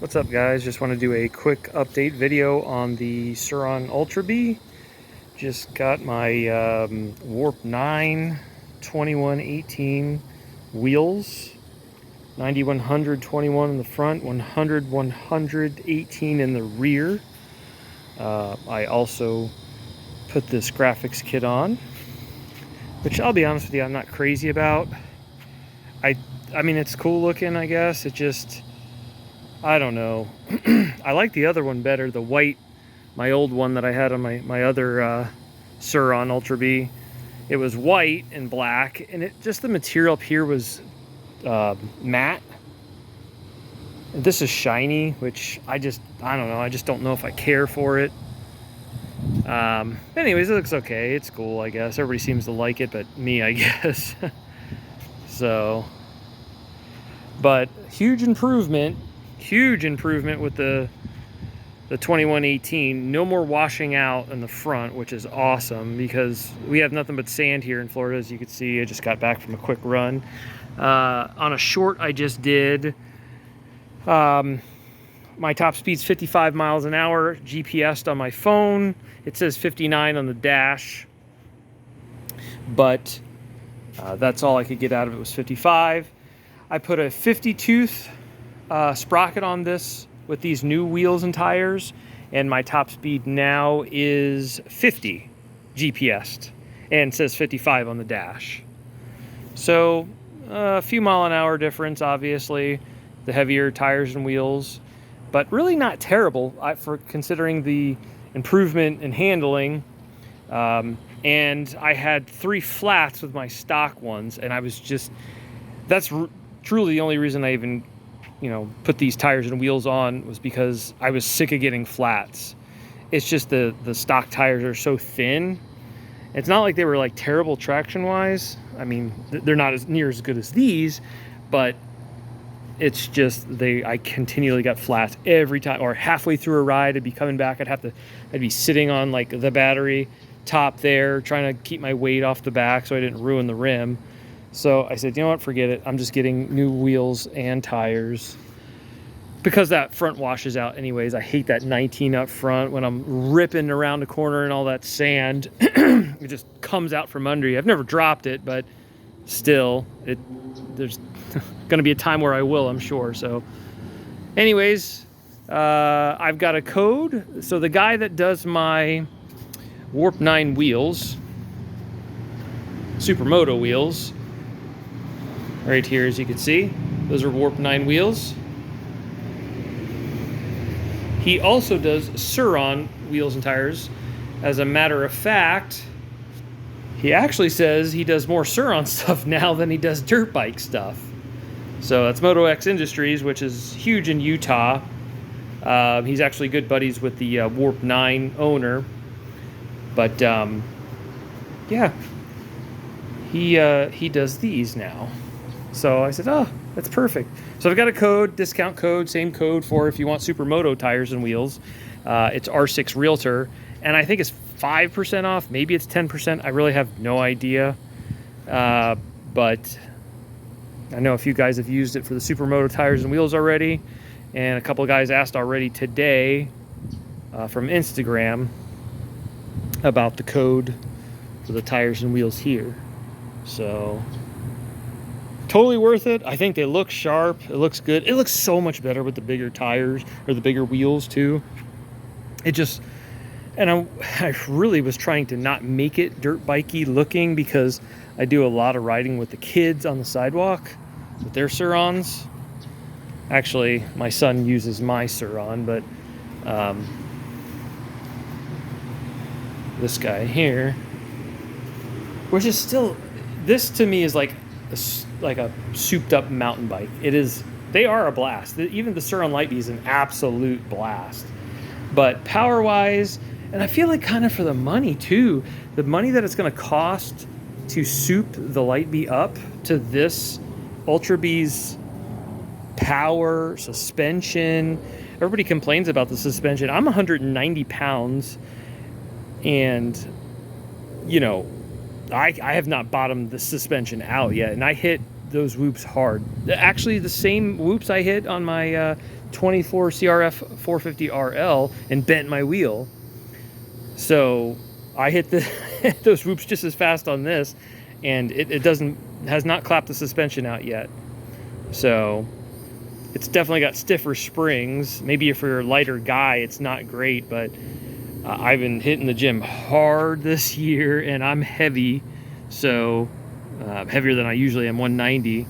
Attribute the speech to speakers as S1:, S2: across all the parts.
S1: What's up, guys? Just want to do a quick update video on the Surron Ultra B. Just got my warp9 2118 wheels, 90-100-21 in the front, 100-100-18 in the rear. I also put this graphics kit on, which I'll be honest with you, I'm not crazy about. I mean, it's cool looking, I guess. It just, I don't know. I like the other one better, the white, my old one that I had on my other Surron Ultra B. It was white and black, and it just, the material up here was matte. This is shiny, which I don't know. I just don't know if I care for it. Anyways, it looks okay. It's cool, I guess. Everybody seems to like it, but me, I guess. So, but huge improvement with the 2118. No more washing out in the front, which is awesome because we have nothing but sand here in Florida, as you can see. I just got back from a quick run. On a short I just did, my top speed's 55 miles an hour, GPS'd on my phone. It says 59 on the dash, but that's all I could get out of it was 55. I put a 50-tooth sprocket on this with these new wheels and tires, and my top speed now is 50 GPS'd and says 55 on the dash. So a few mile an hour difference, obviously, the heavier tires and wheels, but really not terrible for considering the improvement in handling. And I had 3 flats with my stock ones, and I was just, that's truly the only reason I even, put these tires and wheels on, was because I was sick of getting flats. It's just the stock tires are so thin. It's not like they were like terrible traction wise. I mean, they're not near as good as these, but it's just I continually got flats every time, or halfway through a ride I'd be coming back, I'd be sitting on like the battery top there trying to keep my weight off the back so I didn't ruin the rim. So I said, you know what, forget it. I'm just getting new wheels and tires because that front washes out anyways. I hate that 19 up front when I'm ripping around the corner and all that sand. It just comes out from under you. I've never dropped it, but still, there's going to be a time where I will, I'm sure. So anyways, I've got a code. So the guy that does my warp9 wheels, Supermoto wheels, right here, as you can see, those are warp9 wheels. He also does Surron wheels and tires. As a matter of fact, he actually says he does more Surron stuff now than he does dirt bike stuff. So that's Moto X Industries, which is huge in Utah. He's actually good buddies with the warp9 owner. But yeah, he does these now. So I said, oh, that's perfect. So I've got a code, discount code, same code for if you want Supermoto tires and wheels. It's R6 Realtor, and I think it's 5% off. Maybe it's 10%. I really have no idea. But I know a few guys have used it for the Supermoto tires and wheels already, and a couple of guys asked already today from Instagram about the code for the tires and wheels here. So totally worth it. I think they look sharp. It looks good. It looks so much better with the bigger tires, or the bigger wheels too. It just, and I really was trying to not make it dirt bikey looking because I do a lot of riding with the kids on the sidewalk with their Surrons. Actually, my son uses my Surron, but this guy here, which is still, this to me is like a souped up mountain bike. They are a blast. Even the Surron Light Bee is an absolute blast. But power wise, and I feel like kind of for the money too, the money that it's going to cost to soup the Light Bee up to this Ultra Bee's power, suspension. Everybody complains about the suspension. I'm 190 pounds, and I have not bottomed the suspension out yet, and I hit those whoops hard. Actually, the same whoops I hit on my 24 CRF 450 RL and bent my wheel. So I hit those whoops just as fast on this, and it has not clapped the suspension out yet. So it's definitely got stiffer springs. Maybe if you're a lighter guy, it's not great, but I've been hitting the gym hard this year, and I'm heavy, so heavier than I usually am, 190.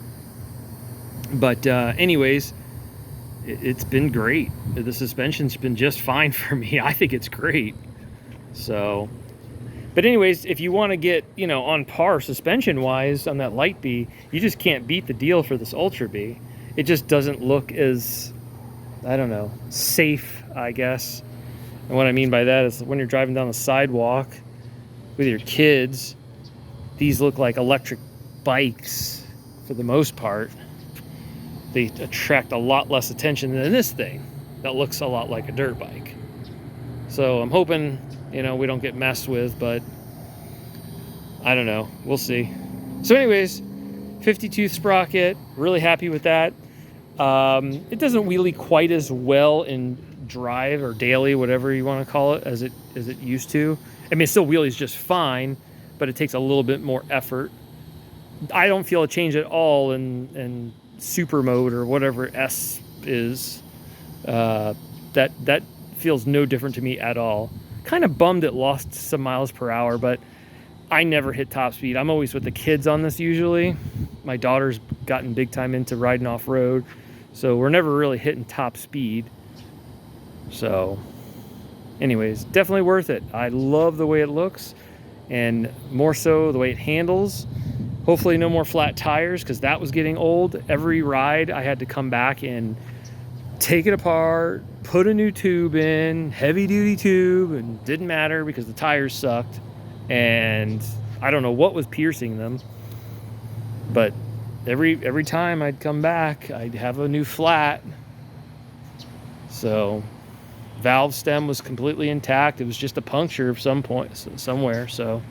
S1: But anyways, it's been great. The suspension's been just fine for me. I think it's great. So, but anyways, if you want to get, you know, on par suspension wise on that Light B, you just can't beat the deal for this Ultra B. It just doesn't look as, I don't know, safe, I guess. And what I mean by that is when you're driving down the sidewalk with your kids, these look like electric bikes for the most part. They attract a lot less attention than this thing that looks a lot like a dirt bike. So I'm hoping, you know, we don't get messed with, but I don't know. We'll see. So anyways, 50 tooth sprocket, really happy with that. It doesn't wheelie quite as well in drive or daily, whatever you want to call it, as it used to. I mean, it still wheelies just fine, but it takes a little bit more effort. I don't feel a change at all in super mode or whatever S is. That feels no different to me at all. Kind of bummed it lost some miles per hour, but I never hit top speed. I'm always with the kids on this usually. My daughter's gotten big time into riding off-road, so we're never really hitting top speed. So anyways, definitely worth it. I love the way it looks, and more so the way it handles. Hopefully no more flat tires, because that was getting old. Every ride I had to come back and take it apart, put a new tube in, heavy duty tube, and didn't matter because the tires sucked. And I don't know what was piercing them, but every time I'd come back, I'd have a new flat. So valve stem was completely intact. It was just a puncture of some point somewhere. So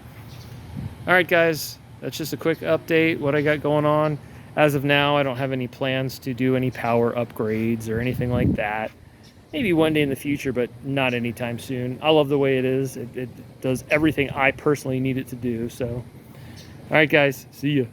S1: all right, guys, that's just a quick update, what I got going on. As of now, I don't have any plans to do any power upgrades or anything like that. Maybe one day in the future, but not anytime soon. I love the way it is. It does everything I personally need it to do. So, all right, guys, see ya.